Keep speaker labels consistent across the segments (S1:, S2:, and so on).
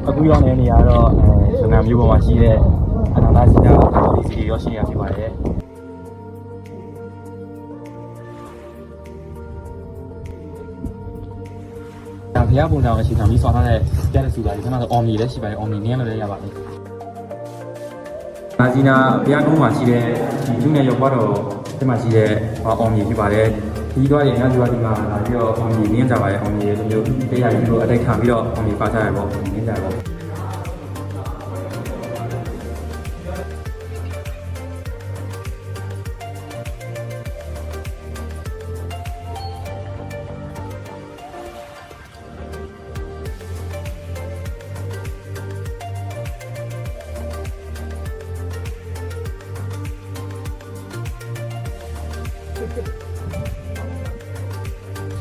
S1: အခုရောက်နေနေရတော့ရန်ကုန်မြို့ပေါ်မှာရှိတဲ့အနာနာစီနာဒီစီရောက်ရှိနေရဖြစ်ပါတယ်။ဒါဖျားပုံတောင်အရှိခံပြီးဆောင်းထားတဲ့ကြက်တဲ့စုပါဒီခဏတော့အော်မီလည်းရှိပါတယ်အော်မီနင်းလည်းရပါတယ်။နာစီနာဖျားကုန်းမှာရှိတဲ့ဒီလူငယ်ရောက်တော့ဒီမှာရှိတဲ့အော်မီဖြစ်ပါတယ်။ဒီတော့ရနောက်ကျွားဒီမှာလာပြီးတော့အောင်မြင်နင်းကြပါရဲ့အောင်မြင်လိုမျိုးတရားကြီးတို့အတိုက်ခံပြီးတော့အောင်မြင်ပါကြရပေါ့နင်းကြပါ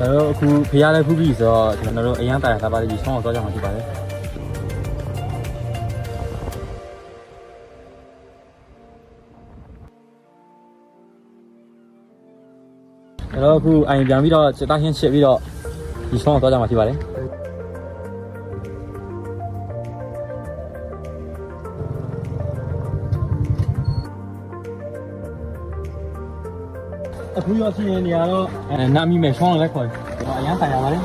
S1: ကျွန်တော်အခုဖျားလည်းဖူးပြီးဆိုတော့ကျွန်တော်တို့အရန်တာရတာပါလိဆောင်းအောင်သွားကြမှာဖြစ်ပါတယ်ကျွန်တော်အခုအိမ်ပြန်ပြီးတော့စတားရှင်းချစ်ပြီးတော့ဒီဆောင်းအောင်သွားကြမှာဖြစ်ပါတယ်အခုရောက်ရှိနေရတော့နာမီမဲ့ဆောင်းလည်းခေါ်တယ်အရန်တိုင်ရပါတယ်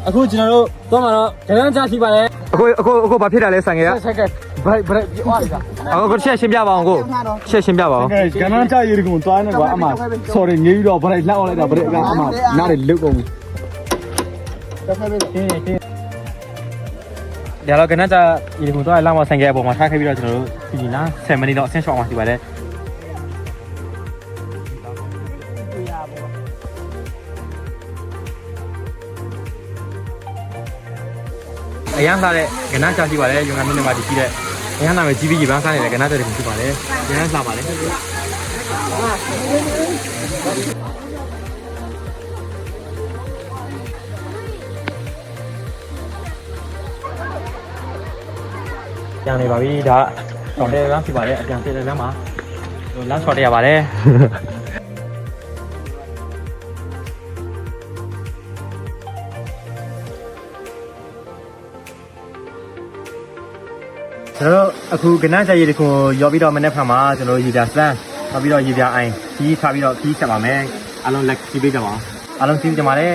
S1: အခုကျွန်တော်တို့တော့မှာတော့ကြမ်းကြရှိပါလေအခုဘာဖြစ်တာလဲဆန်ကြီးကဆက်ကဘရိတ်ပြောရတာအခုချက်ရှင်းပြပါအောင်ကိုချက်ရှင်းပြပါအောင်ကြမ်းကြရေကုန်သွားနေကွာအမ sorry ငေးပြီးတော့ဘရိတ်လောက်လိုက်တာဘရိတ်ကအမနားတွေလုတ်ကုန်ပြီဒါတော့ကြမ်းကြရေကုန်သွားလောက်မှဆန်ကြီးအပေါ်မှာထားခဲ့ပြီးတော့ကျွန်တော်တို့ဒီလား10မိနစ်တော့အဆင်းရှော့အောင်ရှိပါလေအရန်စားတဲ့ကဏ္ဍချရှိပါတယ်ရုံကမြို့နယ်မှာတည်ရှိတဲ့အရန်နာမယ် GB ဘန်းစားနေတဲ့ကဏ္ဍတွေဖြစ်ပါတယ်။ရန်စားပါလေ။ပြန်နေပါပြီဒါတော့တဲ့လမ်းဖြစ်ပါတယ်အပြန်တဲ့လမ်းမှာလမ်းဆော့တရပါတယ်။ကျွန်တော်အခုကနန်းချရေတခုရောပြီးတော့မနေ့ဖက်မှာကျွန်တော်ရေပြစမ်းနောက်ပြီးတော့ရေပြအိုင်ကြီးထားပြီးတော့ခီးဆက်ပါမယ်အားလုံးလက်ကြည့်ပေးကြပါအောင်အားလုံးကြည့်ကြပါလေ